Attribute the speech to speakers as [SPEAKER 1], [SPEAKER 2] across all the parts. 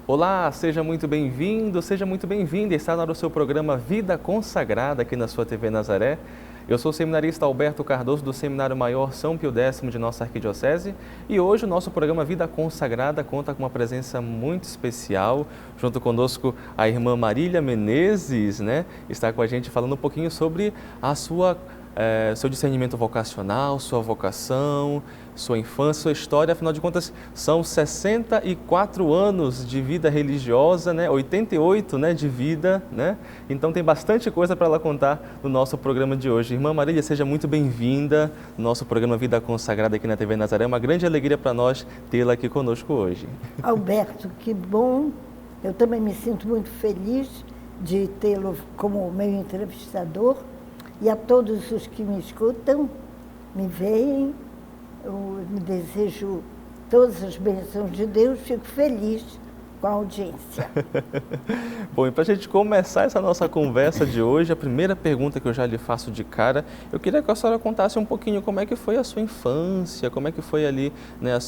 [SPEAKER 1] Olá, seja muito bem-vindo, seja muito bem-vinda. Está no seu programa Vida Consagrada aqui na sua TV Nazaré. Eu sou o seminarista Alberto Cardoso do Seminário Maior São Pio X de nossa arquidiocese e hoje o nosso programa Vida Consagrada conta com uma presença muito especial. Junto conosco a irmã Marília Menezes, está com a gente falando um pouquinho sobre a seu discernimento vocacional, sua vocação, sua infância, sua história. Afinal de contas, são 64 anos de vida religiosa, 88 de vida, Então tem bastante coisa para ela contar no nosso programa de hoje. Irmã Marília, seja muito bem-vinda no nosso programa Vida Consagrada aqui na TV Nazaré. É uma grande alegria para nós tê-la aqui conosco hoje.
[SPEAKER 2] Alberto, que bom. Eu também me sinto muito feliz de tê-lo como meu entrevistador. E a todos os que me escutam, me veem, eu me desejo todas as bênçãos de Deus, fico feliz com a audiência.
[SPEAKER 1] Bom, e para a gente começar essa nossa conversa de hoje, a primeira pergunta que eu já lhe faço de cara, eu queria que a senhora contasse um pouquinho como é que foi a sua infância, como é que foi ali a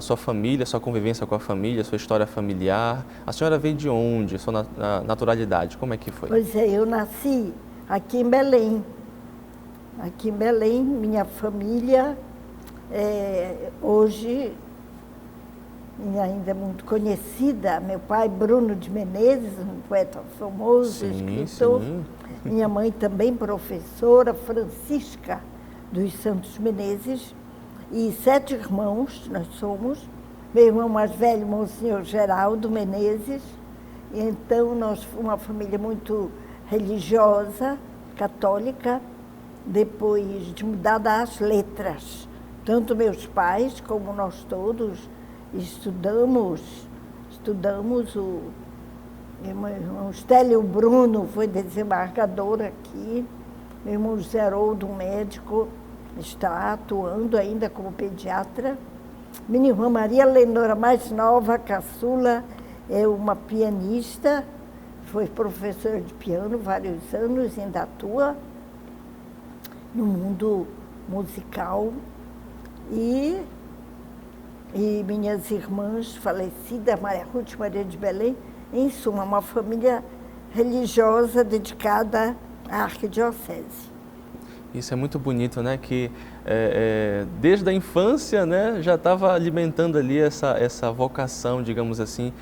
[SPEAKER 1] sua família, a sua convivência com a família, a sua história familiar. A senhora veio de onde? Sua naturalidade, como é que foi?
[SPEAKER 2] Pois é, eu nasci aqui em Belém. Aqui em Belém, minha família hoje ainda é muito conhecida. Meu pai, Bruno de Menezes, um poeta famoso, escritor.
[SPEAKER 1] Sim.
[SPEAKER 2] Minha mãe também professora, Francisca dos Santos Menezes. E 7 irmãos nós somos. Meu irmão mais velho, Monsenhor Geraldo Menezes. Então, nós fomos uma família muito religiosa, católica, depois de mudada às letras. Tanto meus pais como nós todos estudamos o meu irmão Stélio Bruno foi desembargador aqui, meu irmão Zeroldo, médico, está atuando ainda como pediatra. Minha irmã Maria Leonora, mais nova, caçula, é uma pianista, foi professora de piano vários anos, ainda atua no mundo musical. E minhas irmãs falecidas, Maria Ruth e Maria de Belém, em suma, uma família religiosa dedicada à arquidiocese.
[SPEAKER 1] Isso é muito bonito, que desde a infância, já estava alimentando ali essa vocação, digamos assim,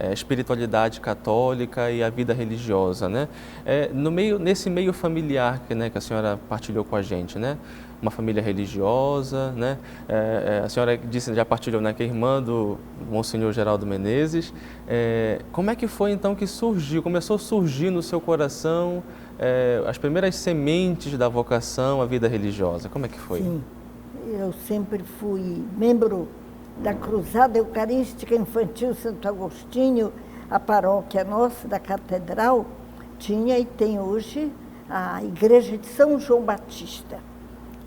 [SPEAKER 1] a espiritualidade católica e a vida religiosa, nesse meio familiar que a senhora partilhou com a gente, uma família religiosa, a senhora disse, já partilhou, que é irmã do Monsenhor Geraldo Menezes. Como é que foi então que começou a surgir no seu coração as primeiras sementes da vocação à vida religiosa? Como é que foi?
[SPEAKER 2] Sim, eu sempre fui membro da Cruzada Eucarística Infantil Santo Agostinho, a paróquia nossa da Catedral tinha e tem hoje a Igreja de São João Batista,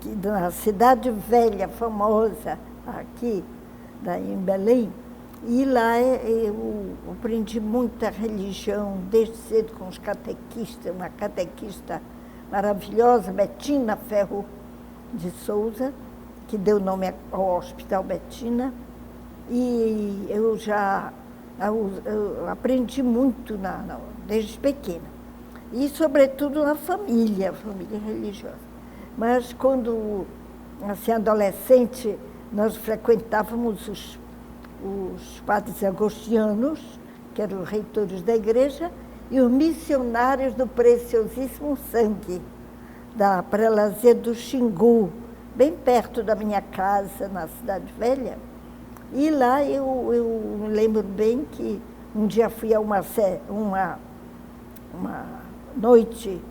[SPEAKER 2] que na cidade velha, famosa, aqui em Belém. E lá eu aprendi muita religião, desde cedo com os catequistas, uma catequista maravilhosa, Betina Ferro de Souza, que deu nome ao Hospital Betina. E eu aprendi muito desde pequena. E, sobretudo, na família religiosa. Mas, quando, assim, adolescente, nós frequentávamos os padres agostianos, que eram os reitores da igreja, e os missionários do Preciosíssimo Sangue, da prelazia do Xingu, bem perto da minha casa, na Cidade Velha. E lá eu me lembro bem que um dia fui a uma noite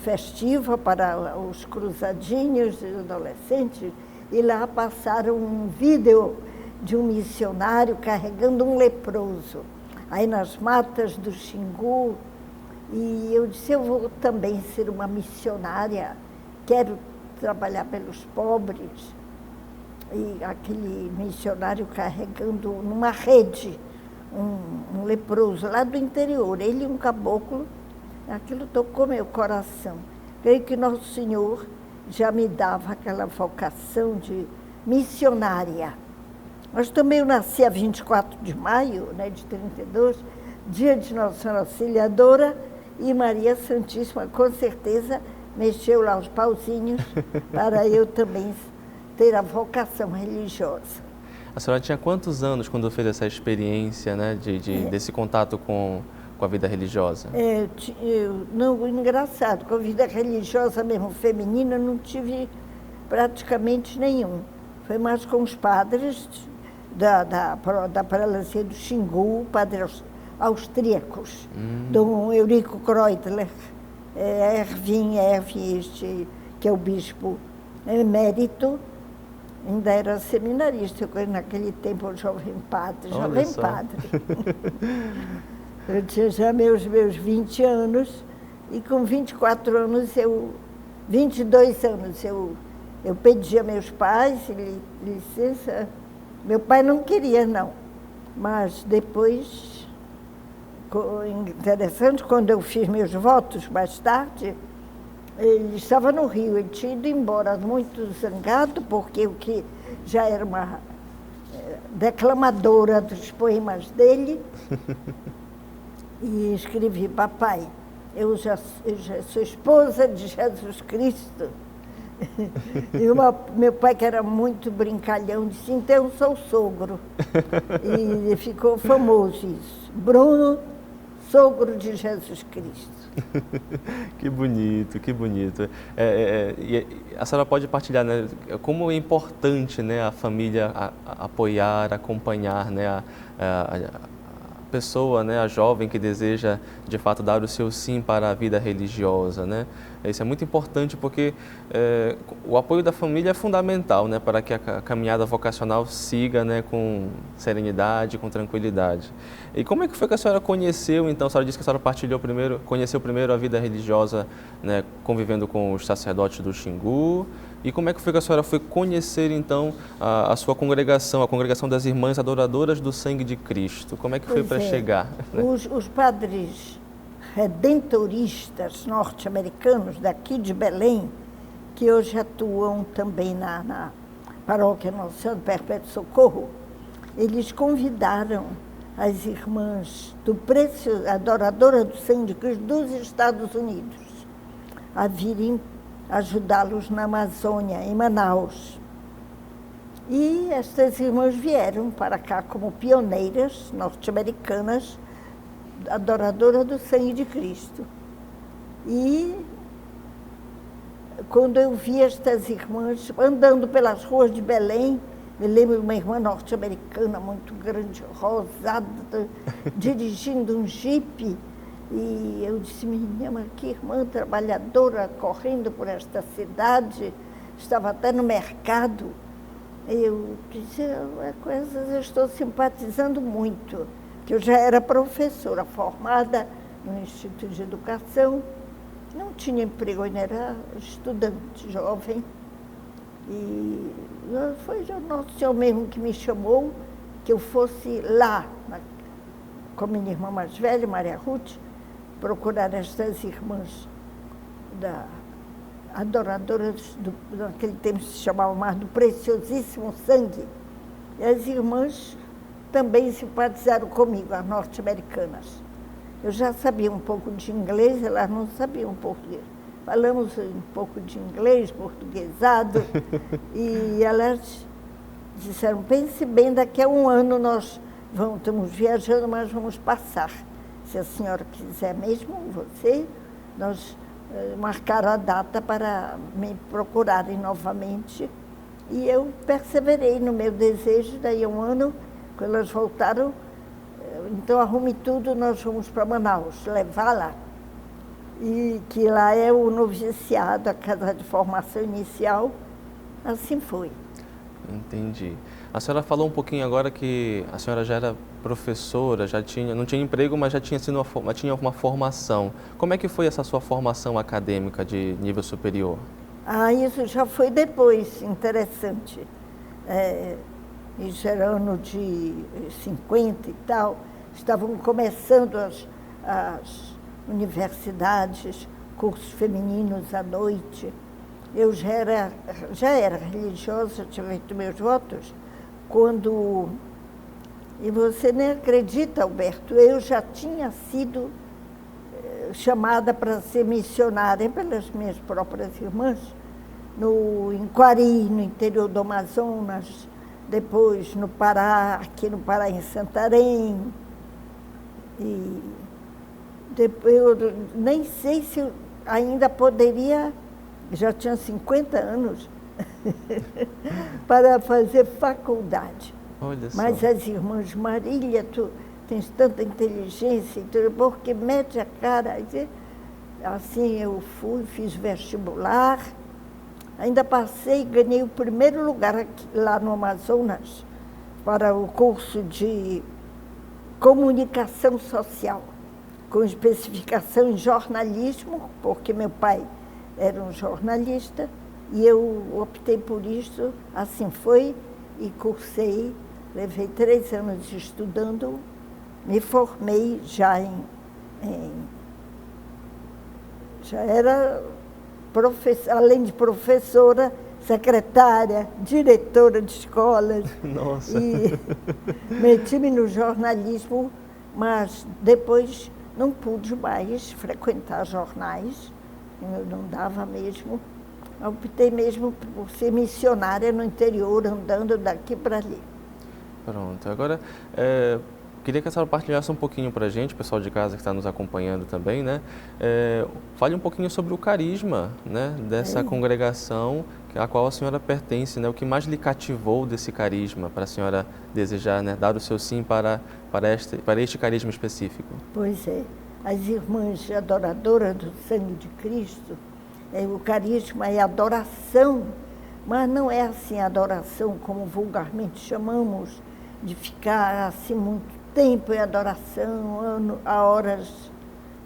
[SPEAKER 2] festiva para os cruzadinhos e adolescentes, e lá passaram um vídeo de um missionário carregando um leproso, aí nas matas do Xingu. E eu disse, eu vou também ser uma missionária, quero trabalhar pelos pobres. E aquele missionário carregando numa rede um leproso lá do interior, ele e um caboclo, aquilo tocou meu coração. Creio que Nosso Senhor já me dava aquela vocação de missionária. Mas também eu nasci a 24 de maio, né, de 32, dia de Nossa Senhora Auxiliadora, e Maria Santíssima, com certeza, mexeu lá os pauzinhos para eu também ter a vocação religiosa.
[SPEAKER 1] A senhora tinha quantos anos quando fez essa experiência, né, desse contato com a vida religiosa?
[SPEAKER 2] Não, engraçado, com a vida religiosa mesmo feminina, eu não tive praticamente nenhum. Foi mais com os padres da prelacia do Xingu, padres austríacos, Dom Eurico Kreutler, Erwin, este, que é o bispo emérito, ainda era seminarista, naquele tempo o jovem padre. Eu tinha já meus 20 anos, e com 24 anos, 22 anos, eu pedi a meus pais licença. Meu pai não queria, não, mas depois, interessante, quando eu fiz meus votos mais tarde, ele estava no Rio, ele tinha ido embora muito zangado, porque eu que já era uma declamadora dos poemas dele, e escrevi: papai, eu já sou esposa de Jesus Cristo. E meu pai, que era muito brincalhão, disse: então eu sou sogro. E ficou famoso isso. Bruno, sogro de Jesus Cristo.
[SPEAKER 1] Que bonito, que bonito. E a senhora pode partilhar, né, como é importante, né, a família apoiar, acompanhar, né, a pessoa, né, a jovem que deseja de fato dar o seu sim para a vida religiosa, né? Isso é muito importante porque o apoio da família é fundamental, né, para que a caminhada vocacional siga, né, com serenidade, com tranquilidade. E como é que foi que a senhora conheceu, então? A senhora disse que a senhora conheceu primeiro a vida religiosa, né, convivendo com os sacerdotes do Xingu. E como é que foi que a senhora foi conhecer, então, a sua congregação, a congregação das Irmãs Adoradoras do Sangue de Cristo? Como é que foi para chegar? Né?
[SPEAKER 2] Os padres redentoristas norte-americanos daqui de Belém, que hoje atuam também na paróquia Nossa Senhora do Perpétuo Socorro, eles convidaram as irmãs adoradoras do Sangue de Cristo dos Estados Unidos a virem ajudá-los na Amazônia, em Manaus. E estas irmãs vieram para cá como pioneiras norte-americanas, adoradoras do Sangue de Cristo. E quando eu vi estas irmãs andando pelas ruas de Belém, me lembro de uma irmã norte-americana muito grande, rosada, dirigindo um jipe. E eu disse: menina, mas que irmã trabalhadora, correndo por esta cidade, estava até no mercado. Eu disse: com essas eu estou simpatizando muito, que eu já era professora formada no Instituto de Educação, não tinha emprego, ainda era estudante, jovem. E foi o Nosso Senhor mesmo que me chamou, que eu fosse lá, com a minha irmã mais velha, Maria Ruth, procurar estas irmãs adoradoras, naquele tempo se chamava mais do Preciosíssimo Sangue. E as irmãs também simpatizaram comigo, as norte-americanas. Eu já sabia um pouco de inglês, elas não sabiam português. Falamos um pouco de inglês, portuguesado, e elas disseram: pense bem, daqui a um ano nós estamos viajando, mas vamos passar. Se a senhora quiser mesmo, nós marcaram a data para me procurarem novamente. E eu perseverei no meu desejo. Daí a um ano, quando elas voltaram, então arrume tudo, nós vamos para Manaus, levar lá. E que lá é o noviciado, a casa de formação inicial. Assim foi.
[SPEAKER 1] Entendi. A senhora falou um pouquinho agora que a senhora já era professora, não tinha emprego, mas já tinha uma formação. Como é que foi essa sua formação acadêmica de nível superior?
[SPEAKER 2] Isso já foi depois, interessante. Isso era ano de 50 e tal, estavam começando as universidades, cursos femininos à noite. Eu já era religiosa, tinha feito meus votos quando... E você nem acredita, Alberto, eu já tinha sido chamada para ser missionária pelas minhas próprias irmãs, em Quari, no interior do Amazonas, depois no Pará, aqui no Pará, em Santarém. E depois, eu nem sei se eu ainda poderia, já tinha 50 anos, para fazer faculdade.
[SPEAKER 3] Olha só.
[SPEAKER 2] Mas as irmãs, Marília, tu tens tanta inteligência, porque mete a cara. Assim eu fui, fiz vestibular, ainda passei e ganhei o primeiro lugar aqui, lá no Amazonas, para o curso de comunicação social, com especificação em jornalismo, porque meu pai era um jornalista, e eu optei por isso, assim foi, e cursei, levei 3 anos estudando, me formei já já era além de professora, secretária, diretora de escolas.
[SPEAKER 3] Nossa!
[SPEAKER 2] E meti-me no jornalismo, mas depois não pude mais frequentar jornais, eu não dava mesmo. Optei mesmo por ser missionária no interior, andando daqui para ali.
[SPEAKER 3] Pronto, agora queria que a senhora partilhasse um pouquinho para a gente, o pessoal de casa que está nos acompanhando também, né? Fale um pouquinho sobre o carisma, né, dessa congregação a qual a senhora pertence, né? O que mais lhe cativou desse carisma para a senhora desejar, né, dar o seu sim para este carisma específico?
[SPEAKER 2] Pois é, as irmãs adoradoras do sangue de Cristo, o carisma é adoração, mas não é assim adoração como vulgarmente chamamos, de ficar assim muito tempo em adoração, a horas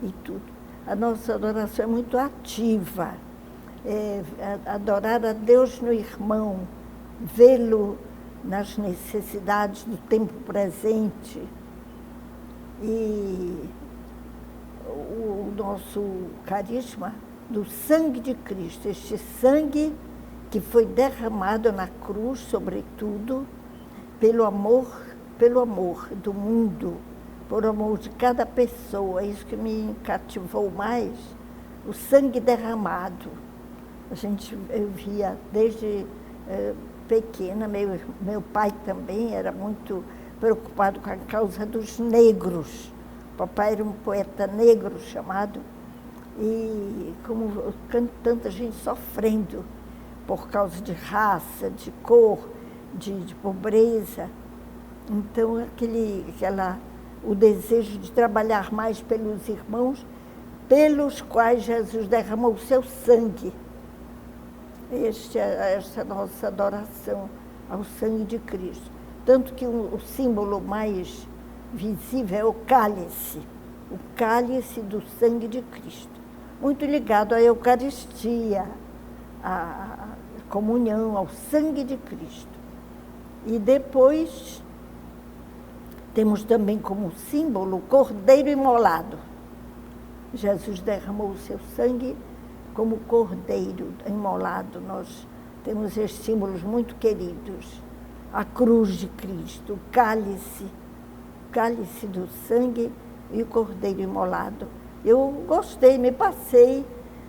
[SPEAKER 2] e tudo. A nossa adoração é muito ativa, adorar a Deus no irmão, vê-lo nas necessidades do tempo presente. E o nosso carisma do sangue de Cristo, este sangue que foi derramado na cruz, sobretudo, pelo amor do mundo, por amor de cada pessoa. É isso que me cativou mais, o sangue derramado. Eu via desde pequena, meu pai também era muito preocupado com a causa dos negros. O papai era um poeta negro chamado, e como tanta gente sofrendo por causa de raça, de cor, de pobreza. Então, o desejo de trabalhar mais pelos irmãos, pelos quais Jesus derramou o seu sangue. Esta é a nossa adoração ao sangue de Cristo. Tanto que o símbolo mais visível é o cálice do sangue de Cristo. Muito ligado à Eucaristia, à comunhão, ao sangue de Cristo. E depois temos também como símbolo o cordeiro imolado. Jesus derramou o seu sangue como cordeiro imolado. Nós temos estes símbolos muito queridos. A cruz de Cristo, o cálice do sangue e o cordeiro imolado. Eu gostei, me passei.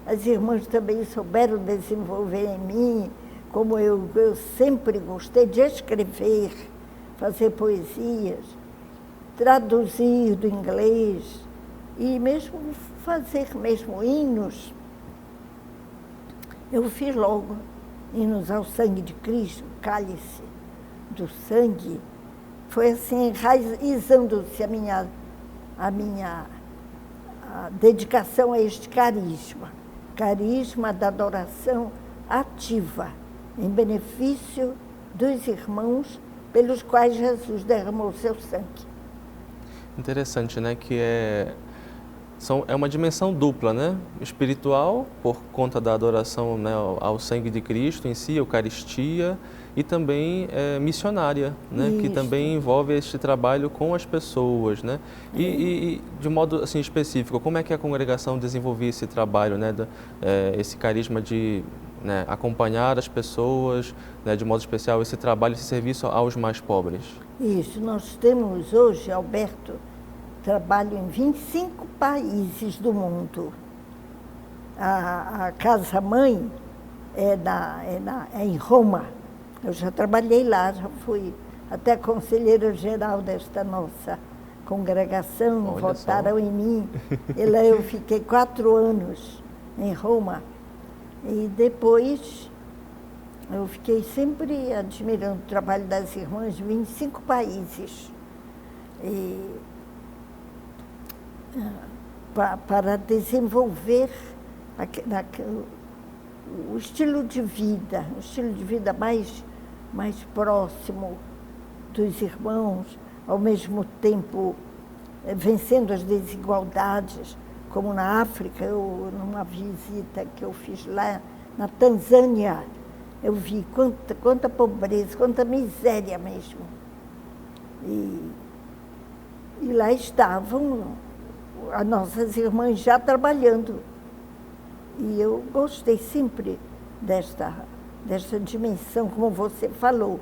[SPEAKER 2] As irmãs também souberam desenvolver em mim, como eu sempre gostei de escrever, fazer poesias, traduzir do inglês e mesmo fazer hinos. Eu fiz logo hinos ao sangue de Cristo, cálice do sangue. Foi assim, enraizando-se a minha dedicação a este carisma da adoração ativa, em benefício dos irmãos pelos quais Jesus derramou o seu sangue.
[SPEAKER 3] Interessante, né? Que é uma dimensão dupla, né? Espiritual, por conta da adoração, né, ao sangue de Cristo em si, a Eucaristia, e também missionária, né? Que também envolve este trabalho com as pessoas, né? E de modo assim específico, como é que a congregação desenvolvia esse trabalho, né? Esse carisma de acompanhar as pessoas, né? De modo especial esse trabalho, esse serviço aos mais pobres.
[SPEAKER 2] Isso, nós temos hoje, Alberto, trabalho em 25 países do mundo. A casa-mãe é em Roma. Eu já trabalhei lá, já fui até conselheira geral desta nossa congregação.
[SPEAKER 3] Olha
[SPEAKER 2] votaram
[SPEAKER 3] só.
[SPEAKER 2] em mim. Eu fiquei 4 anos em Roma. E depois eu fiquei sempre admirando o trabalho das irmãs de 25 países. Para desenvolver o estilo de vida mais próximo dos irmãos, ao mesmo tempo vencendo as desigualdades, como na África, numa visita que eu fiz lá na Tanzânia, eu vi quanta pobreza, quanta miséria mesmo. E lá estavam as nossas irmãs já trabalhando. E eu gostei sempre desta dimensão, como você falou,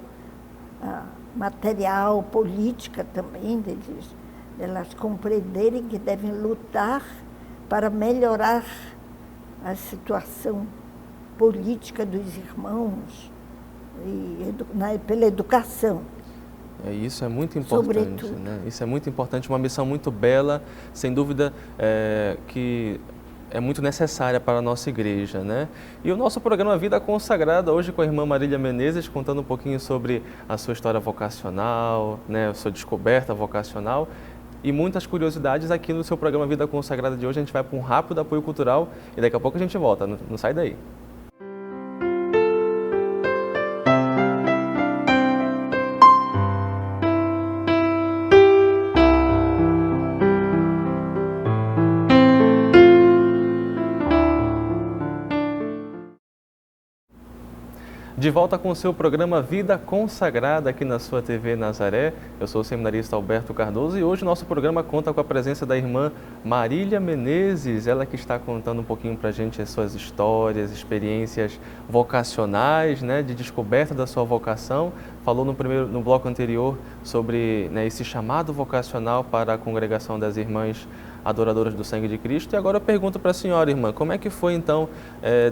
[SPEAKER 2] material, política também, delas compreenderem que devem lutar para melhorar a situação política dos irmãos pela educação.
[SPEAKER 3] Isso é muito importante, né? Isso é muito importante, uma missão muito bela, sem dúvida que é muito necessária para a nossa igreja, né? E o nosso programa Vida Consagrada, hoje com a irmã Marília Menezes, contando um pouquinho sobre a sua história vocacional, né? A sua descoberta vocacional e muitas curiosidades aqui no seu programa Vida Consagrada de hoje. A gente vai para um rápido apoio cultural e daqui a pouco a gente volta, não sai daí. De volta com o seu programa Vida Consagrada aqui na sua TV Nazaré. Eu sou o seminarista Alberto Cardoso e hoje o nosso programa conta com a presença da irmã Marília Menezes, ela que está contando um pouquinho para a gente as suas histórias, experiências vocacionais, né, de descoberta da sua vocação. Falou no bloco anterior sobre, né, esse chamado vocacional para a congregação das irmãs adoradoras do sangue de Cristo. E agora eu pergunto para a senhora, irmã, como é que foi então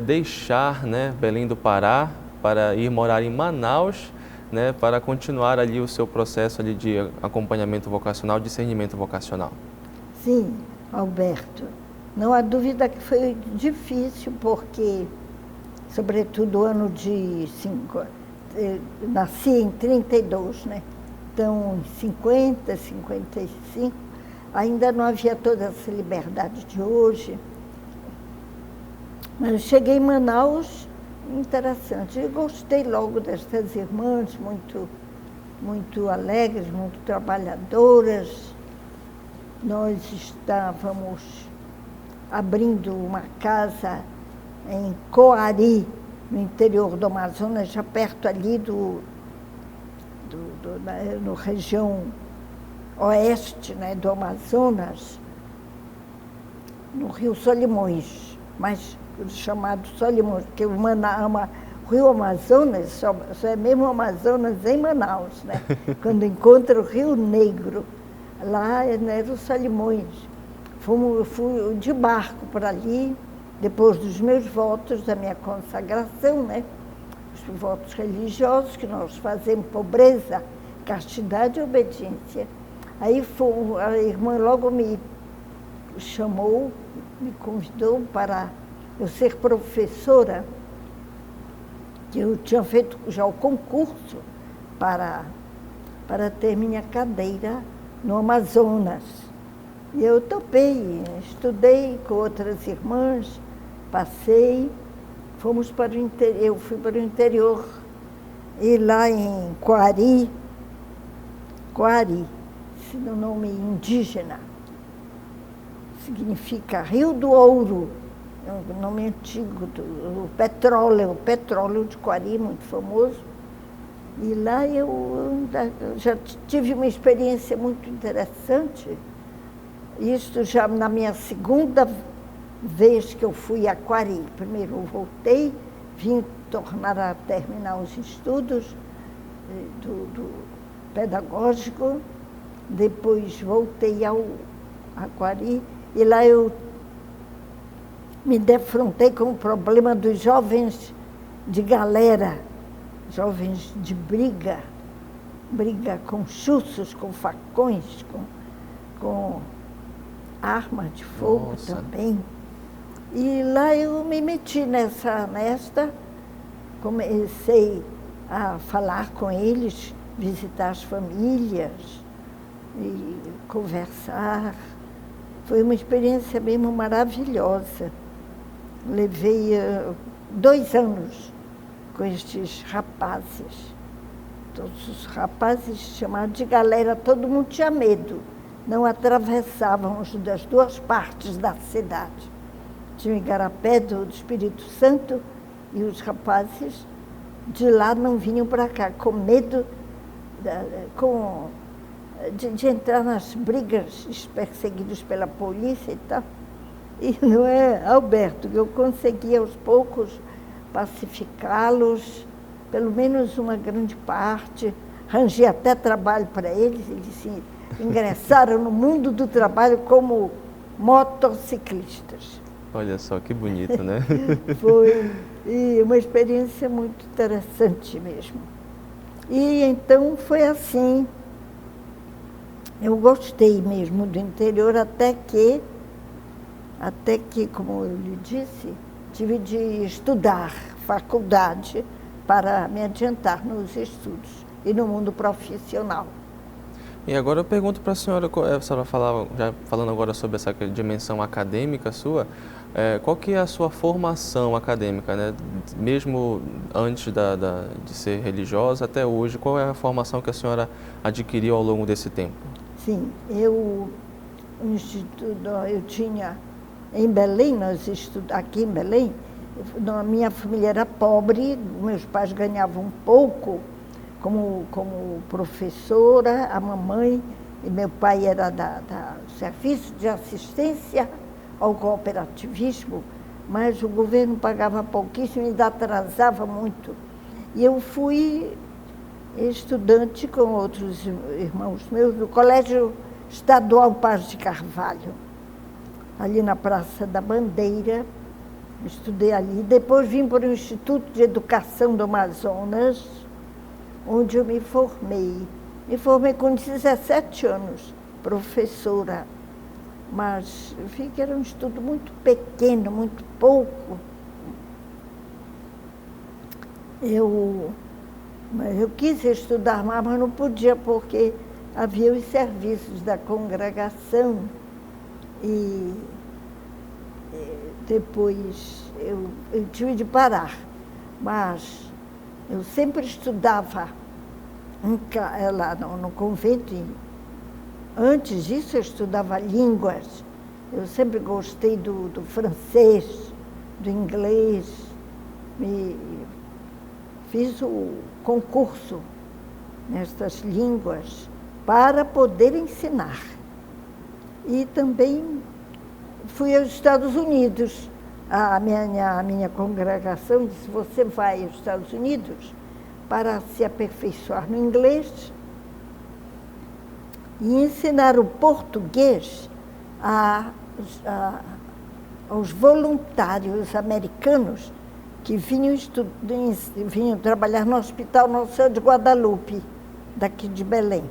[SPEAKER 3] deixar, né, Belém do Pará para ir morar em Manaus, né, para continuar ali o seu processo ali de acompanhamento vocacional, discernimento vocacional?
[SPEAKER 2] Sim, Alberto, não há dúvida que foi difícil, porque, sobretudo o ano de nasci em 32, né? Então, em 50, 55, ainda não havia toda essa liberdade de hoje. Mas eu cheguei em Manaus, interessante. Eu gostei logo destas irmãs, muito alegres, muito trabalhadoras. Nós estávamos abrindo uma casa em Coari, no interior do Amazonas, já perto ali no região oeste, né, do Amazonas, no Rio Solimões, mas chamado Solimões, porque o Rio Amazonas só é mesmo Amazonas em Manaus, né? Quando encontra o Rio Negro, lá era o Solimões. Fui de barco para ali, depois dos meus votos, da minha consagração, né? Os votos religiosos que nós fazemos, pobreza, castidade e obediência. Aí a irmã logo me chamou, me convidou para eu ser professora, que eu tinha feito já o concurso para ter minha cadeira no Amazonas. E eu topei, estudei com outras irmãs, passei, fomos para o interior, eu fui para o interior, e lá em Coari, esse é o nome indígena, significa Rio do Ouro, é um nome antigo, o petróleo de Coari, muito famoso. E lá eu já tive uma experiência muito interessante. Isto já na minha segunda vez que eu fui a Quari. Primeiro eu voltei, vim tornar a terminar os estudos do pedagógico, depois voltei ao Quari, e lá eu me defrontei com o problema dos jovens de galera, jovens de briga com chuços, com facões, com armas de fogo. Nossa. Também. E lá eu me meti nesta, comecei a falar com eles, visitar as famílias e conversar. Foi uma experiência mesmo maravilhosa. Levei 2 anos com estes rapazes. Todos os rapazes chamados de galera, todo mundo tinha medo. Não atravessávamos das 2 partes da cidade. Tinha o Igarapé do Espírito Santo e os rapazes de lá não vinham para cá, com medo de entrar nas brigas, perseguidos pela polícia e tal. E não é, Alberto, eu consegui aos poucos pacificá-los, pelo menos uma grande parte, arranjei até trabalho para eles, ingressaram no mundo do trabalho como motociclistas.
[SPEAKER 3] Olha só, que bonito, né?
[SPEAKER 2] Foi uma experiência muito interessante mesmo. E então foi assim, eu gostei mesmo do interior, até que, como eu lhe disse, tive de estudar faculdade para me adiantar nos estudos e no mundo profissional.
[SPEAKER 3] E agora eu pergunto para a senhora falava, já falando agora sobre essa dimensão acadêmica sua, qual que é a sua formação acadêmica, né? Mesmo antes de ser religiosa até hoje, qual é a formação que a senhora adquiriu ao longo desse tempo?
[SPEAKER 2] Sim, eu tinha em Belém, aqui em Belém, a minha família era pobre, meus pais ganhavam pouco como professora, a mamãe, e meu pai era do Serviço de Assistência ao Cooperativismo, mas o governo pagava pouquíssimo e ainda atrasava muito. E eu fui estudante com outros irmãos meus do Colégio Estadual Paz de Carvalho, ali na Praça da Bandeira. Estudei ali. Depois vim para o Instituto de Educação do Amazonas, onde eu me formei. Me formei com 17 anos, professora. Mas eu vi que era um estudo muito pequeno, muito pouco. Eu quis estudar mais, mas não podia, porque havia os serviços da congregação. E depois eu tive de parar. Mas eu sempre estudava lá no convento. Antes disso, eu estudava línguas. Eu sempre gostei do francês, do inglês. Fiz o concurso nestas línguas para poder ensinar. E também fui aos Estados Unidos. A minha congregação disse: você vai aos Estados Unidos para se aperfeiçoar no inglês e ensinar o português aos voluntários americanos que vinham trabalhar no Hospital Nossa Senhora de Guadalupe, daqui de Belém.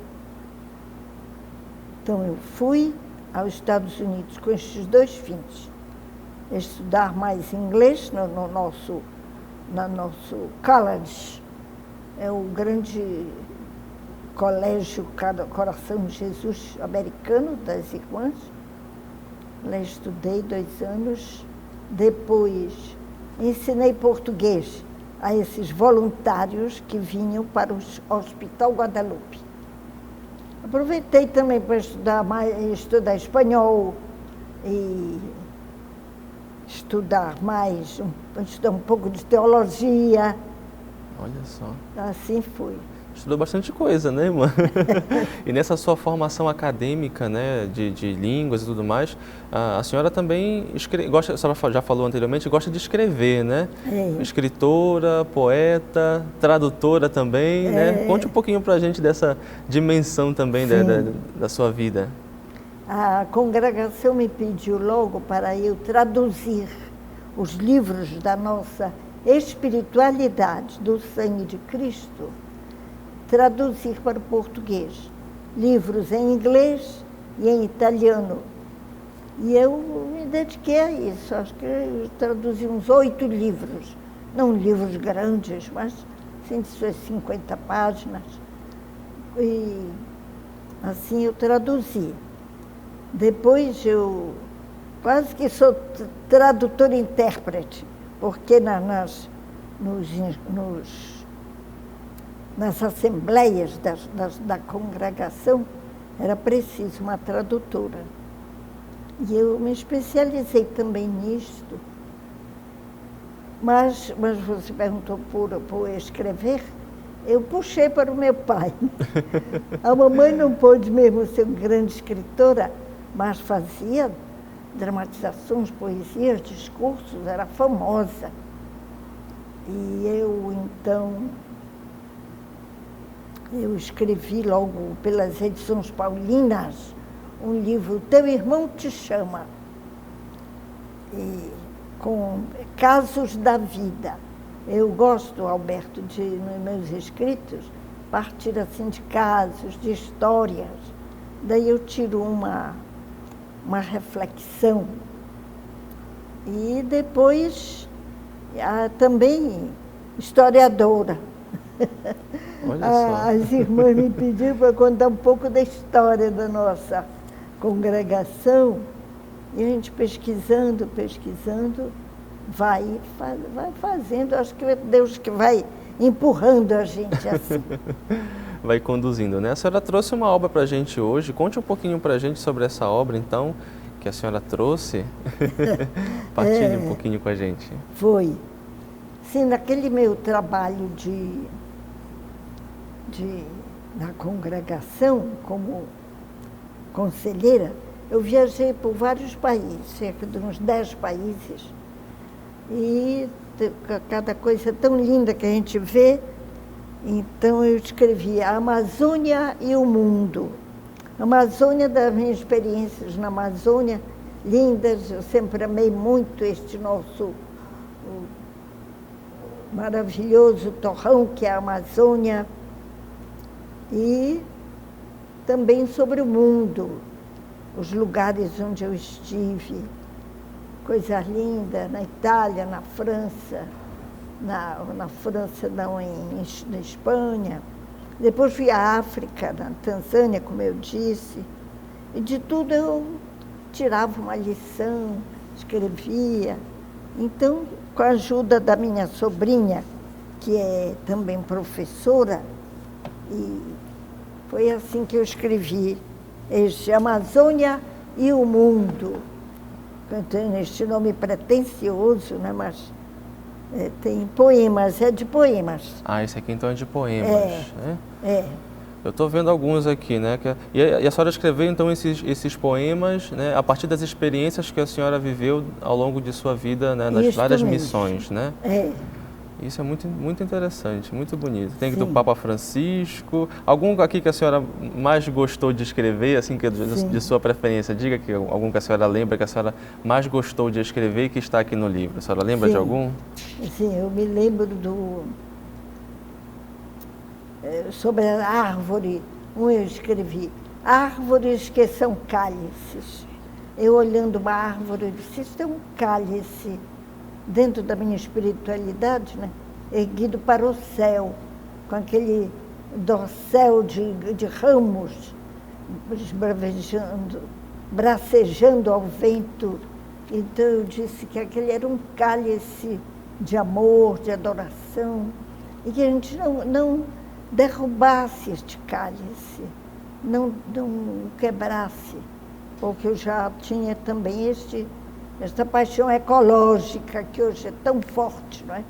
[SPEAKER 2] Então, eu fui aos Estados Unidos com estes 2 fins. Estudar mais inglês no nosso college, é o grande colégio Coração de Jesus americano, das irmãs. Lá estudei 2 anos. Depois ensinei português a esses voluntários que vinham para o Hospital Guadalupe. Aproveitei também para estudar espanhol e estudar um pouco de teologia.
[SPEAKER 3] Olha só.
[SPEAKER 2] Assim foi.
[SPEAKER 3] estudou bastante coisa, né, irmã? E nessa sua formação acadêmica, né, de línguas e tudo mais, a senhora também gosta, a senhora já falou anteriormente, gosta de escrever, né? Escritora, poeta, tradutora também, né? Conte um pouquinho para a gente dessa dimensão também da sua vida.
[SPEAKER 2] A congregação me pediu logo para eu traduzir os livros da nossa espiritualidade do sangue de Cristo, traduzir para o português, livros em inglês e em italiano. E eu me dediquei a isso, acho que eu traduzi uns 8 livros, não livros grandes, mas assim, de suas 50 páginas. E assim eu traduzi. Depois eu quase que sou tradutor e intérprete, porque nas assembleias da congregação era preciso uma tradutora. E eu me especializei também nisto. Mas você perguntou por escrever, eu puxei para o meu pai. A mamãe não pôde mesmo ser uma grande escritora, mas fazia dramatizações, poesias, discursos, era famosa. E eu escrevi logo pelas edições paulinas um livro, Teu Irmão Te Chama, com casos da vida. Eu gosto, Alberto, nos meus escritos, partir assim de casos, de histórias. Daí eu tiro uma reflexão. E depois, também historiadora.
[SPEAKER 3] Olha só.
[SPEAKER 2] As irmãs me pediram para contar um pouco da história da nossa congregação. E a gente pesquisando, vai fazendo. Acho que é Deus que vai empurrando a gente assim.
[SPEAKER 3] Vai conduzindo, né? A senhora trouxe uma obra para a gente hoje. Conte um pouquinho para a gente sobre essa obra, então, que a senhora trouxe. Partilhe um pouquinho com a gente.
[SPEAKER 2] Foi. Sim, naquele meu trabalho na congregação, como conselheira, eu viajei por vários países, cerca de uns 10 países. E cada coisa tão linda que a gente vê. Então eu escrevi a Amazônia e o Mundo. A Amazônia, das minhas experiências na Amazônia, lindas, eu sempre amei muito este nosso maravilhoso torrão que é a Amazônia. E também sobre o mundo, os lugares onde eu estive, coisa linda, na Itália, na França, na França não, na Espanha. Depois fui à África, na Tanzânia, como eu disse, e de tudo eu tirava uma lição, escrevia. Então, com a ajuda da minha sobrinha, que é também professora, e foi assim que eu escrevi este Amazônia e o Mundo. Tem este nome pretensioso, né? Mas tem poemas, é de poemas.
[SPEAKER 3] Ah, esse aqui então é de poemas, né?
[SPEAKER 2] É.
[SPEAKER 3] Eu estou vendo alguns aqui, né? E a senhora escreveu então esses poemas, né? A partir das experiências que a senhora viveu ao longo de sua vida, né? Nas várias missões, né? Isso é muito, muito interessante, muito bonito. Tem do Papa Francisco. Algum aqui que a senhora mais gostou de escrever, assim, que de sua preferência? Diga que algum que a senhora lembra, que a senhora mais gostou de escrever e que está aqui no livro. A senhora lembra de algum?
[SPEAKER 2] Sim, eu me lembro sobre a árvore. Eu escrevi, árvores que são cálices. Eu olhando uma árvore, eu disse, isso é um cálice. Dentro da minha espiritualidade, né, erguido para o céu, com aquele dorsal de ramos, bracejando ao vento. Então eu disse que aquele era um cálice de amor, de adoração, e que a gente não derrubasse este cálice, não quebrasse, porque eu já tinha também esta paixão ecológica que hoje é tão forte, não é?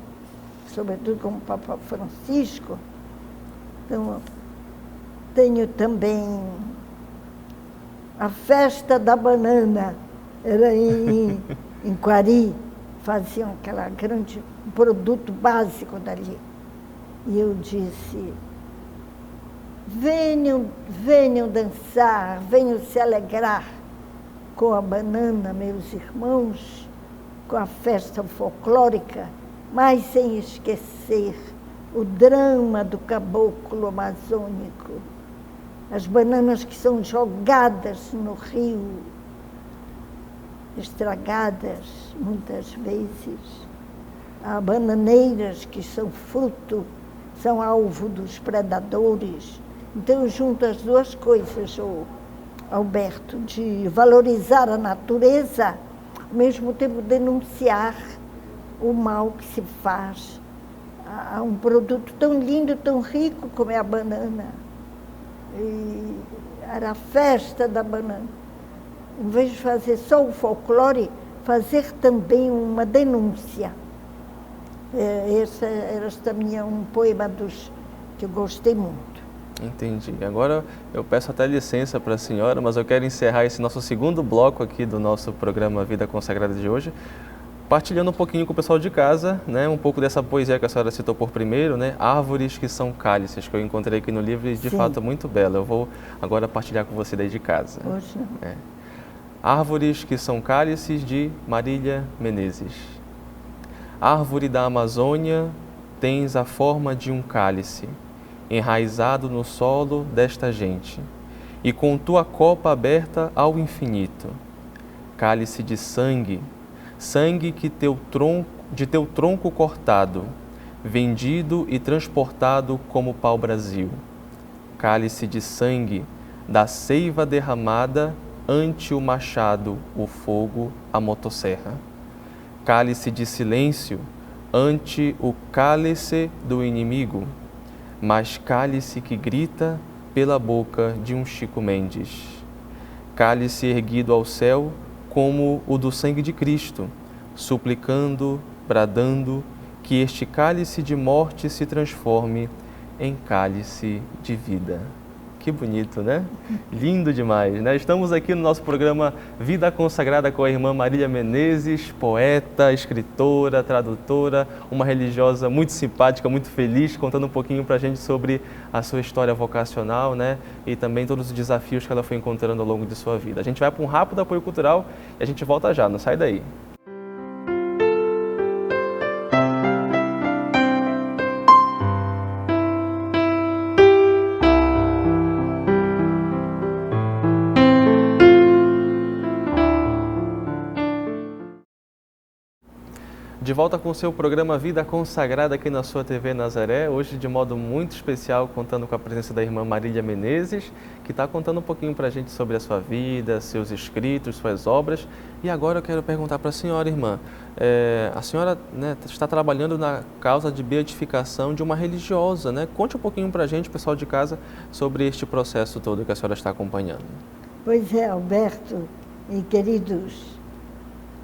[SPEAKER 2] Sobretudo como o Papa Francisco. Então, tenho também a festa da banana, era em Quari, faziam aquela grande produto básico dali. E eu disse, venham dançar, venham se alegrar com a banana, meus irmãos, com a festa folclórica, mas sem esquecer o drama do caboclo amazônico. As bananas que são jogadas no rio, estragadas muitas vezes. Há bananeiras que são fruto, são alvo dos predadores. Então, eu junto as duas coisas, Alberto, de valorizar a natureza, ao mesmo tempo denunciar o mal que se faz a um produto tão lindo, tão rico como é a banana. E era a festa da banana. Em vez de fazer só o folclore, fazer também uma denúncia. Esse era também um poema que eu gostei muito.
[SPEAKER 1] Entendi. Agora eu peço até licença para a senhora, mas eu quero encerrar esse nosso segundo bloco aqui do nosso programa Vida Consagrada de hoje, partilhando um pouquinho com o pessoal de casa, né, um pouco dessa poesia que a senhora citou por primeiro, né, Árvores que são cálices, que eu encontrei aqui no livro e de fato é muito bela. Eu vou agora partilhar com você daí de casa.
[SPEAKER 2] Poxa.
[SPEAKER 1] Árvores que são cálices, de Marília Menezes. Árvore da Amazônia, tens a forma de um cálice, enraizado no solo desta gente, e com tua copa aberta ao infinito. Cálice de sangue, sangue que de teu tronco cortado, vendido e transportado como pau-brasil. Cálice de sangue, da seiva derramada ante o machado, o fogo, a motosserra. Cálice de silêncio, ante o cálice do inimigo, mas cálice que grita pela boca de um Chico Mendes. Cálice erguido ao céu como o do sangue de Cristo, suplicando, bradando, que este cálice de morte se transforme em cálice de vida. Que bonito, né? Lindo demais, né? Estamos aqui no nosso programa Vida Consagrada com a irmã Marília Menezes, poeta, escritora, tradutora, uma religiosa muito simpática, muito feliz, contando um pouquinho pra gente sobre a sua história vocacional, né? E também todos os desafios que ela foi encontrando ao longo de sua vida. A gente vai para um rápido apoio cultural e a gente volta já, não sai daí. De volta com o seu programa Vida Consagrada aqui na sua TV Nazaré, hoje de modo muito especial, contando com a presença da irmã Marília Menezes, que está contando um pouquinho para a gente sobre a sua vida, seus escritos, suas obras. E agora eu quero perguntar para a senhora, irmã, a senhora, né, está trabalhando na causa de beatificação de uma religiosa, né? Conte um pouquinho para a gente, pessoal de casa, sobre este processo todo que a senhora está acompanhando.
[SPEAKER 2] Pois é, Alberto e queridos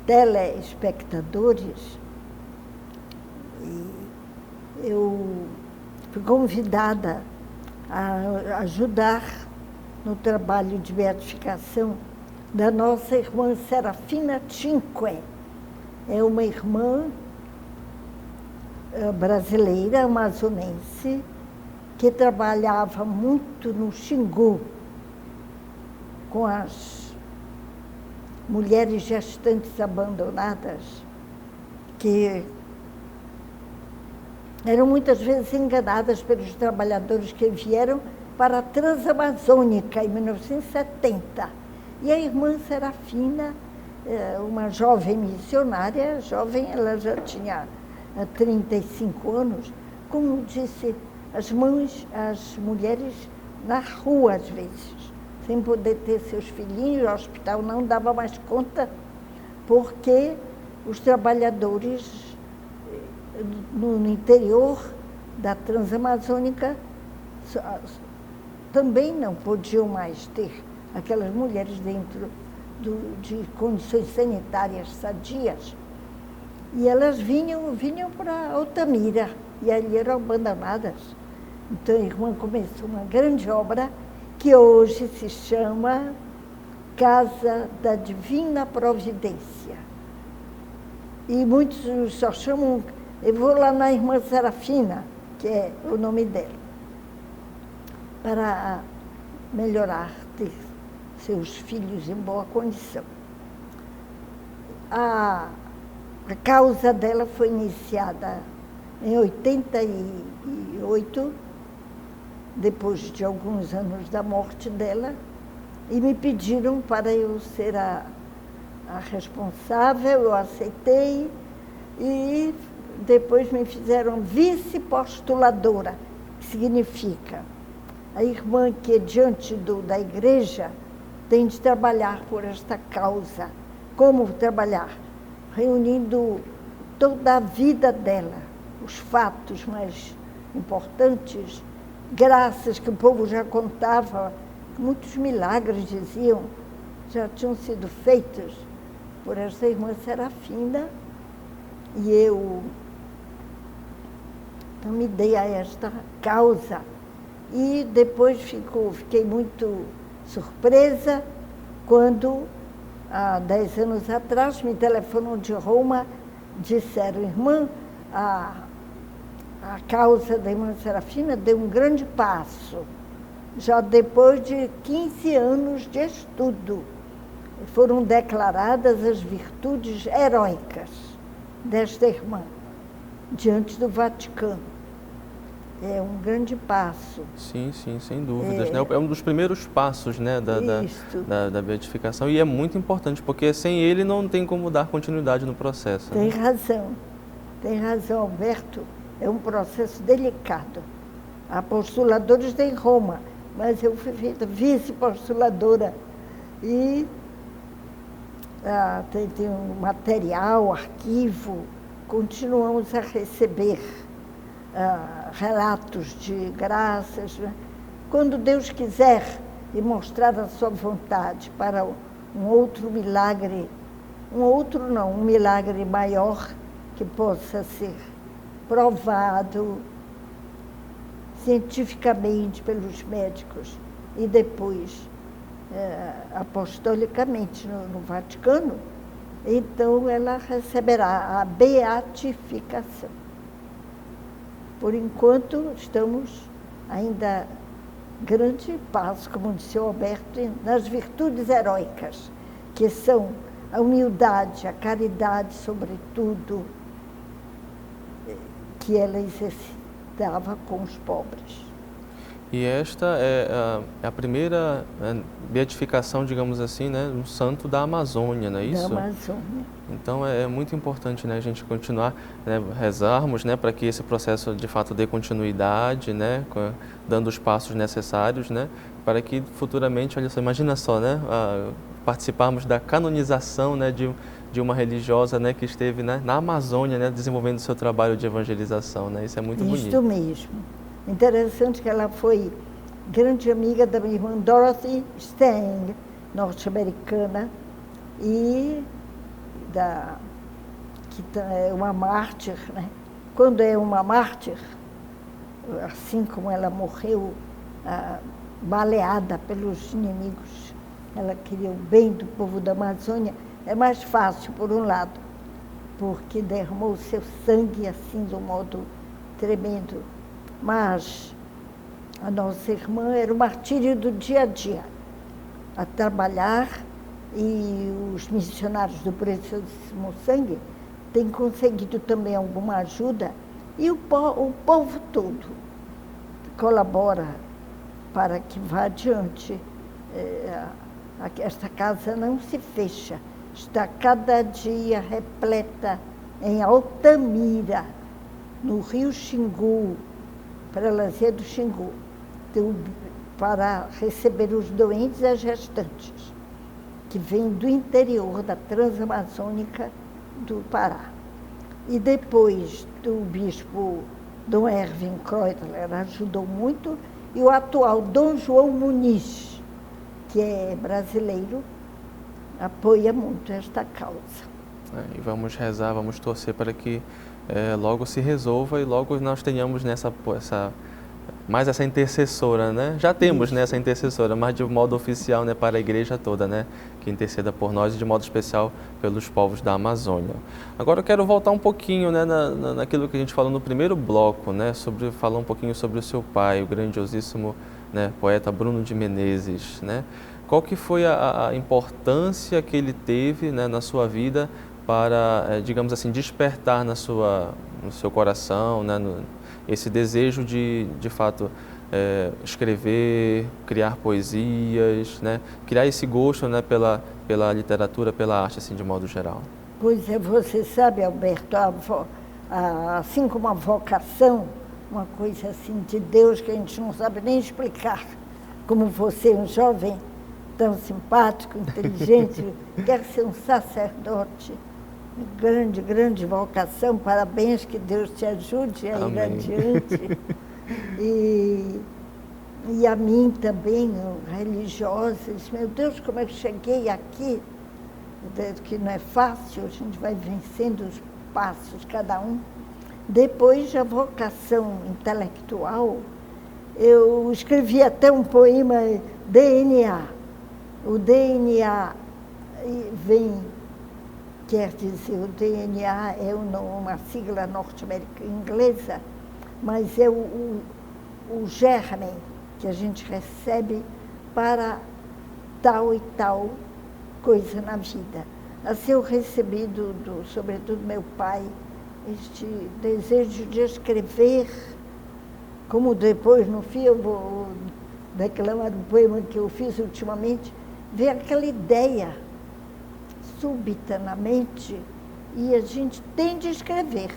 [SPEAKER 2] telespectadores, eu fui convidada a ajudar no trabalho de beatificação da nossa irmã Serafina Cinque. É uma irmã brasileira, amazonense, que trabalhava muito no Xingu com as mulheres gestantes abandonadas, que eram muitas vezes enganadas pelos trabalhadores que vieram para a Transamazônica em 1970. E a irmã Serafina, uma jovem missionária, jovem, ela já tinha 35 anos, como disse, as mulheres na rua às vezes, sem poder ter seus filhinhos, o hospital não dava mais conta, porque os trabalhadores no interior da Transamazônica também não podiam mais ter aquelas mulheres dentro de condições sanitárias sadias. E elas vinham para Altamira, e ali eram abandonadas. Então a irmã começou uma grande obra que hoje se chama Casa da Divina Providência. E muitos só chamam, eu vou lá na irmã Serafina, que é o nome dela, para melhorar, ter seus filhos em boa condição. A causa dela foi iniciada em 88, depois de alguns anos da morte dela, e me pediram para eu ser a responsável, eu aceitei, e depois me fizeram vice-postuladora, que significa a irmã que diante da igreja tem de trabalhar por esta causa. Como trabalhar? Reunindo toda a vida dela, os fatos mais importantes, graças que o povo já contava, muitos milagres diziam, já tinham sido feitos por essa irmã Serafina, e eu então, me dei a esta causa. E depois fiquei muito surpresa quando, há 10 anos atrás, me telefonam de Roma, disseram, irmã, a causa da irmã Serafina deu um grande passo, já depois de 15 anos de estudo. Foram declaradas as virtudes heróicas desta irmã, diante do Vaticano. É um grande passo.
[SPEAKER 3] Sim, sim, sem dúvidas. É um dos primeiros passos, né, da beatificação, e é muito importante, porque sem ele não tem como dar continuidade no processo.
[SPEAKER 2] Tem razão, Alberto. É um processo delicado. Há postuladores em Roma, mas eu fui feita vice-postuladora. E tem um material, arquivo, continuamos a receber relatos de graças, né? Quando Deus quiser e mostrar a sua vontade para um outro milagre, um milagre maior que possa ser provado cientificamente pelos médicos e depois apostolicamente no Vaticano, então ela receberá a beatificação. Por enquanto, estamos ainda grande passo, como disse o Alberto, nas virtudes heróicas, que são a humildade, a caridade, sobretudo, que ela exercitava com os pobres.
[SPEAKER 3] E esta é a primeira beatificação, digamos assim, né, um santo da Amazônia, não é isso?
[SPEAKER 2] Da Amazônia.
[SPEAKER 3] Então é muito importante, né, a gente continuar, né, rezarmos, né, para que esse processo de fato dê continuidade, né, dando os passos necessários, né, para que futuramente, olha só, imagina só, né, participarmos da canonização, né, de uma religiosa, né, que esteve, né, na Amazônia, né, desenvolvendo o seu trabalho de evangelização, né, isso é muito bonito.
[SPEAKER 2] Isso mesmo. Interessante que ela foi grande amiga da minha irmã Dorothy Stang, norte-americana, e que é uma mártir, né? Quando é uma mártir, assim como ela morreu baleada pelos inimigos, ela queria o bem do povo da Amazônia, é mais fácil, por um lado, porque derramou seu sangue assim de um modo tremendo. Mas a nossa irmã era o martírio do dia a dia, a trabalhar, e os missionários do Preciosíssimo Sangue têm conseguido também alguma ajuda, e o povo todo colabora para que vá adiante. Esta casa não se fecha, está cada dia repleta em Altamira, no Rio Xingu, Prelazia do Xingu, para receber os doentes e as gestantes, que vêm do interior da Transamazônica do Pará. E depois do bispo Dom Erwin Kreutler ajudou muito, e o atual Dom João Muniz, que é brasileiro, apoia muito esta causa.
[SPEAKER 3] E vamos rezar, vamos torcer para que logo se resolva e logo nós tenhamos mais essa intercessora, né? Já temos, né, essa intercessora, mas de modo oficial, né, para a igreja toda, né, que interceda por nós e de modo especial pelos povos da Amazônia. Agora eu quero voltar um pouquinho, né, naquilo que a gente falou no primeiro bloco, né, falar um pouquinho sobre o seu pai, o grandiosíssimo, né, poeta Bruno de Menezes, né? Qual que foi a importância que ele teve, né, na sua vida para, digamos assim, despertar no seu coração, né, esse desejo de fato, escrever, criar poesias, né, criar esse gosto, né, pela literatura, pela arte, assim, de modo geral?
[SPEAKER 2] Pois é, você sabe, Alberto, assim como a vocação, uma coisa assim de Deus que a gente não sabe nem explicar, como você, um jovem tão simpático, inteligente, quer ser um sacerdote. Grande, grande vocação, parabéns, que Deus te ajude a ir adiante. E a mim também, religiosas, meu Deus, como eu cheguei aqui, que não é fácil, a gente vai vencendo os passos, cada um. Depois da vocação intelectual, eu escrevi até um poema, DNA. O DNA quer dizer, o DNA é uma sigla norte-americana, inglesa, mas é o germe que a gente recebe para tal e tal coisa na vida. Assim eu recebi, sobretudo meu pai, este desejo de escrever, como depois, no fim, eu vou declamar um poema que eu fiz ultimamente, ver aquela ideia súbita na mente, e a gente tem de escrever.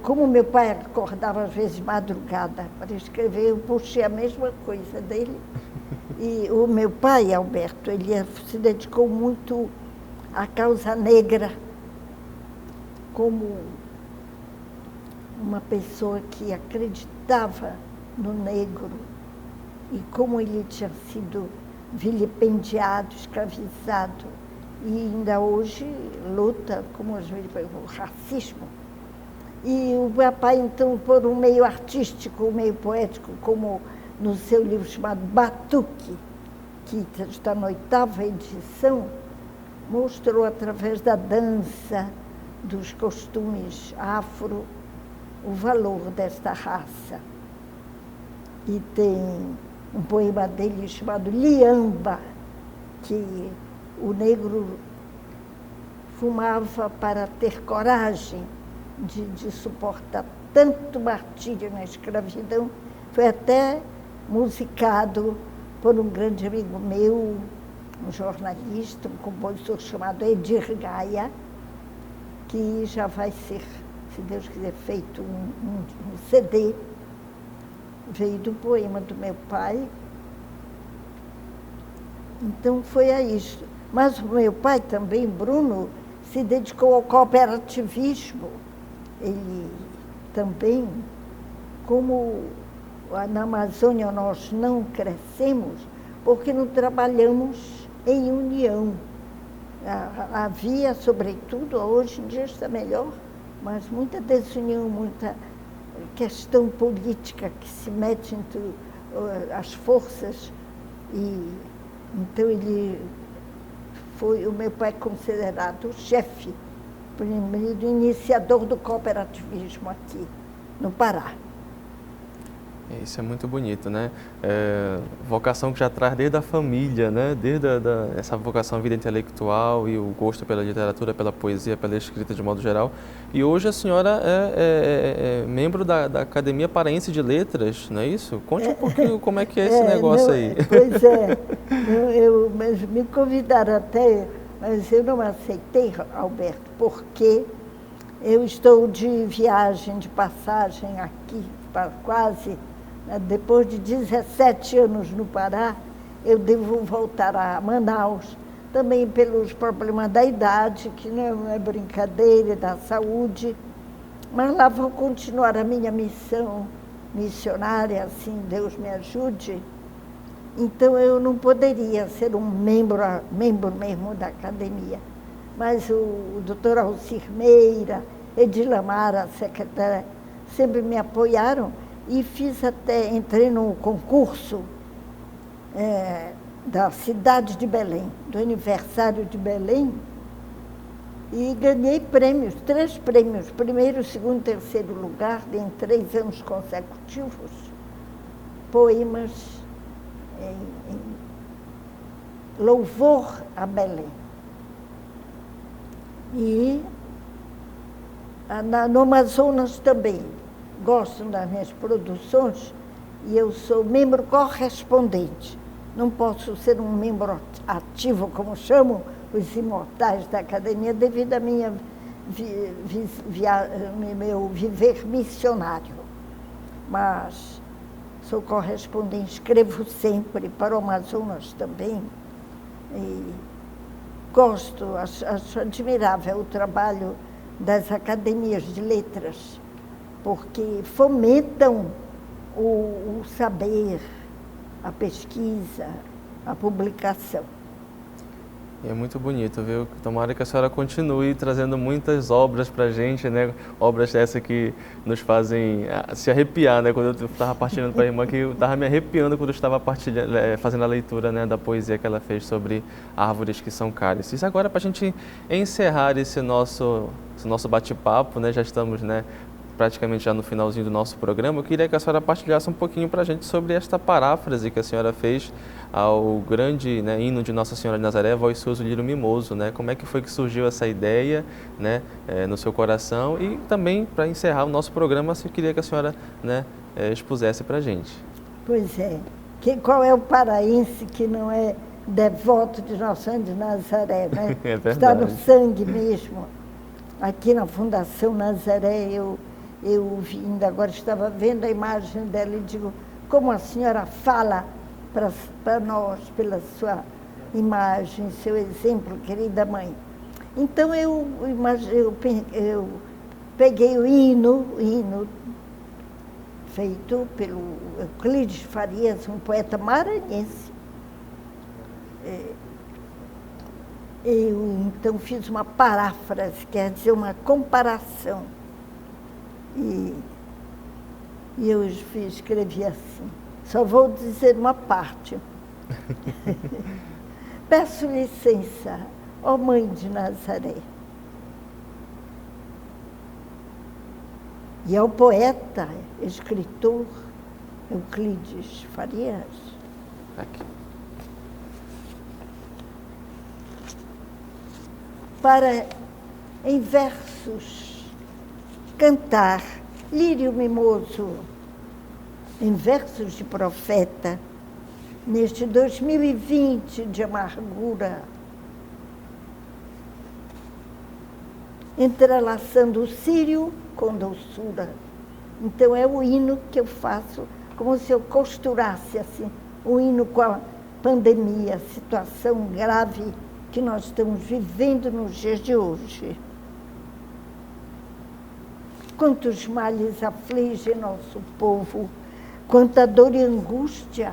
[SPEAKER 2] Como meu pai acordava às vezes de madrugada para escrever, eu puxei a mesma coisa dele. E o meu pai, Alberto, ele se dedicou muito à causa negra, como uma pessoa que acreditava no negro, e como ele tinha sido vilipendiado, escravizado, e ainda hoje luta como o racismo. E o meu pai, então, por um meio artístico, um meio poético, como no seu livro chamado Batuque, que está na 8ª edição, mostrou através da dança, dos costumes afro, o valor desta raça. E tem um poema dele chamado Liamba, que o negro fumava para ter coragem de suportar tanto martírio na escravidão. Foi até musicado por um grande amigo meu, um jornalista, um compositor chamado Edir Gaia, que já vai ser, se Deus quiser, feito um CD, veio do poema do meu pai. Então foi a isso. Mas o meu pai também, Bruno, se dedicou ao cooperativismo. Ele também, como na Amazônia nós não crescemos, porque não trabalhamos em união. Havia, sobretudo, hoje em dia está melhor, mas muita desunião, muita questão política que se mete entre as forças. E então o meu pai é considerado o chefe, primeiro iniciador do cooperativismo aqui no Pará.
[SPEAKER 3] Isso é muito bonito, né? Vocação que já traz desde a família, né? Desde essa vocação à vida intelectual e o gosto pela literatura, pela poesia, pela escrita de modo geral. E hoje a senhora é membro da Academia Paraense de Letras, não é isso? Conte um pouquinho como é que é esse negócio aí.
[SPEAKER 2] Pois mas me convidaram até, mas eu não aceitei, Alberto, porque eu estou de viagem, de passagem aqui, para quase, depois de 17 anos no Pará, eu devo voltar a Manaus, também pelos problemas da idade, que não é brincadeira, da saúde, mas lá vou continuar a minha missão missionária, assim Deus me ajude. Então eu não poderia ser um membro mesmo da academia, mas o doutor Alcir Meira, Edilamar, a secretária, sempre me apoiaram, e entrei no concurso da cidade de Belém, do aniversário de Belém, e ganhei prêmios, 3 prêmios, primeiro, segundo e terceiro lugar, em 3 anos consecutivos, poemas em louvor a Belém. E no Amazonas também gostam das minhas produções e eu sou membro correspondente. Não posso ser um membro ativo, como chamam os imortais da academia, devido a meu viver missionário. Mas sou correspondente, escrevo sempre para o Amazonas também. E gosto, acho admirável o trabalho das academias de letras, porque fomentam o saber, a pesquisa, a publicação.
[SPEAKER 3] E é muito bonito, viu? Tomara que a senhora continue trazendo muitas obras para a gente, né? Obras essas que nos fazem se arrepiar, né? Quando eu estava partilhando para a irmã, que eu estava me arrepiando quando eu estava fazendo a leitura, né, da poesia que ela fez sobre árvores que são cálices. Agora, para a gente encerrar esse nosso bate-papo, né? Já estamos, né, praticamente já no finalzinho do nosso programa, eu queria que a senhora partilhasse um pouquinho para a gente sobre esta paráfrase que a senhora fez ao grande, né, hino de Nossa Senhora de Nazaré, Vós sois o lírio mimoso, né? Como é que foi que surgiu essa ideia, né, no seu coração? E também, para encerrar o nosso programa, eu queria que a senhora, né, expusesse para a gente.
[SPEAKER 2] Pois é. Qual é o paraense que não é devoto de Nossa Senhora de Nazaré, né?
[SPEAKER 3] É verdade.
[SPEAKER 2] Está no sangue mesmo. Aqui na Fundação Nazaré, eu ainda agora estava vendo a imagem dela e digo, como a senhora fala para nós, pela sua imagem, seu exemplo, querida mãe. Então eu peguei o hino feito pelo Euclides Farias, um poeta maranhense. Eu então fiz uma paráfrase, quer dizer, uma comparação. E eu escrevi assim, só vou dizer uma parte. Peço licença, ó Mãe de Nazaré. E ao poeta, escritor, Euclides Farias.
[SPEAKER 3] Aqui.
[SPEAKER 2] Para, em versos, cantar lírio mimoso, em versos de profeta, neste 2020 de amargura, entrelaçando o sírio com doçura. Então é o hino que eu faço, como se eu costurasse assim, o hino com a pandemia, a situação grave que nós estamos vivendo nos dias de hoje. Quantos males afligem nosso povo, quanta dor e angústia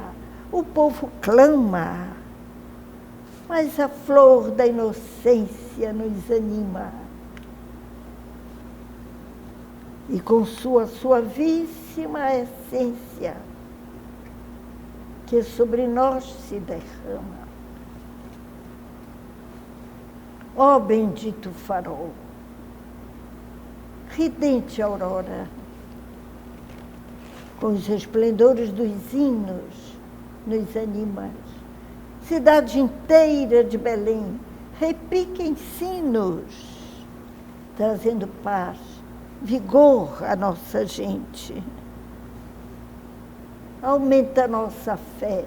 [SPEAKER 2] o povo clama, mas a flor da inocência nos anima. E com sua suavíssima essência, que sobre nós se derrama. Ó bendito farol, ridente aurora, com os esplendores dos hinos nos anima. Cidade inteira de Belém repica em sinos, trazendo paz, vigor à nossa gente. Aumenta a nossa fé.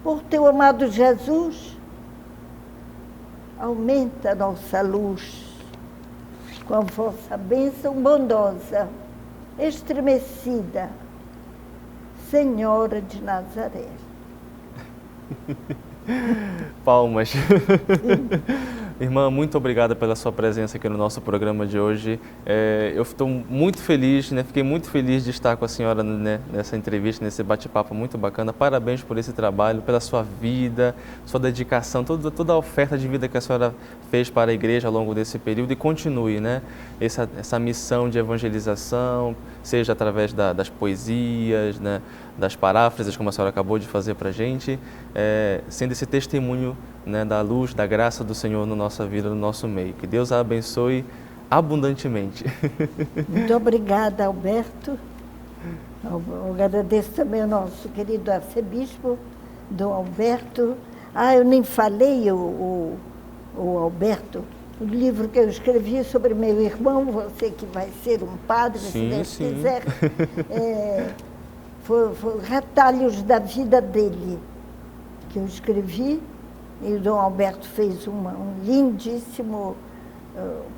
[SPEAKER 2] Por teu amado Jesus, aumenta a nossa luz. Com a vossa bênção bondosa, estremecida, Senhora de Nazaré.
[SPEAKER 3] Palmas.
[SPEAKER 1] Irmã, muito obrigada pela sua presença aqui no nosso programa de hoje. Eu estou muito feliz, né? Fiquei muito feliz de estar com a senhora, né, nessa entrevista, nesse bate-papo muito bacana. Parabéns por esse trabalho, pela sua vida, sua dedicação, toda a oferta de vida que a senhora fez para a igreja ao longo desse período, e continue, né? Essa missão de evangelização, seja através das poesias, né, das paráfrases, como a senhora acabou de fazer para a gente, sendo esse testemunho, né, da luz, da graça do Senhor na nossa vida, no nosso meio. Que Deus a abençoe abundantemente.
[SPEAKER 2] Muito obrigada, Alberto. Eu agradeço também ao nosso querido arcebispo, Dom Alberto. Eu nem falei, o Alberto, o livro que eu escrevi sobre meu irmão, você que vai ser um padre, se Deus quiser, foi Retalhos da Vida dele, que eu escrevi. E o Dom Alberto fez um lindíssimo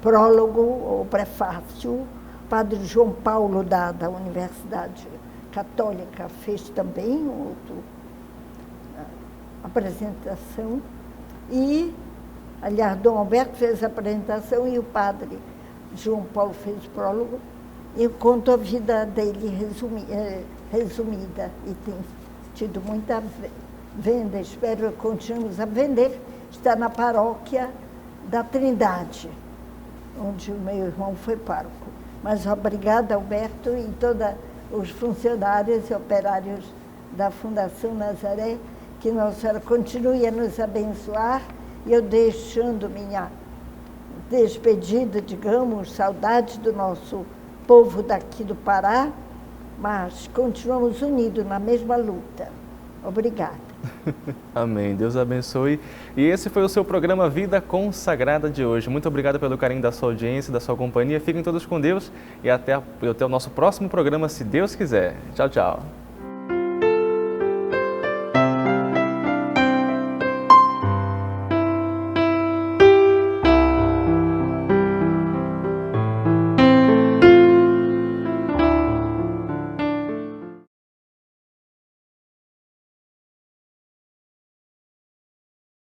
[SPEAKER 2] prólogo, ou prefácio. O padre João Paulo, da Universidade Católica, fez também outra apresentação. E, aliás, Dom Alberto fez a apresentação e o padre João Paulo fez o prólogo. E eu conto a vida dele resumida. E tem tido muita venda, espero que continuemos a vender. Está na paróquia da Trindade, onde o meu irmão foi pároco. Mas obrigada, Alberto, e todos os funcionários e operários da Fundação Nazaré, que Nossa Senhora continue a nos abençoar. E eu deixando minha despedida, digamos, saudade do nosso povo daqui do Pará, mas continuamos unidos na mesma luta. Obrigada.
[SPEAKER 1] Amém. Deus abençoe. E esse foi o seu programa Vida Consagrada de hoje. Muito obrigado pelo carinho da sua audiência, da sua companhia. Fiquem todos com Deus e até o nosso próximo programa, se Deus quiser. Tchau, tchau.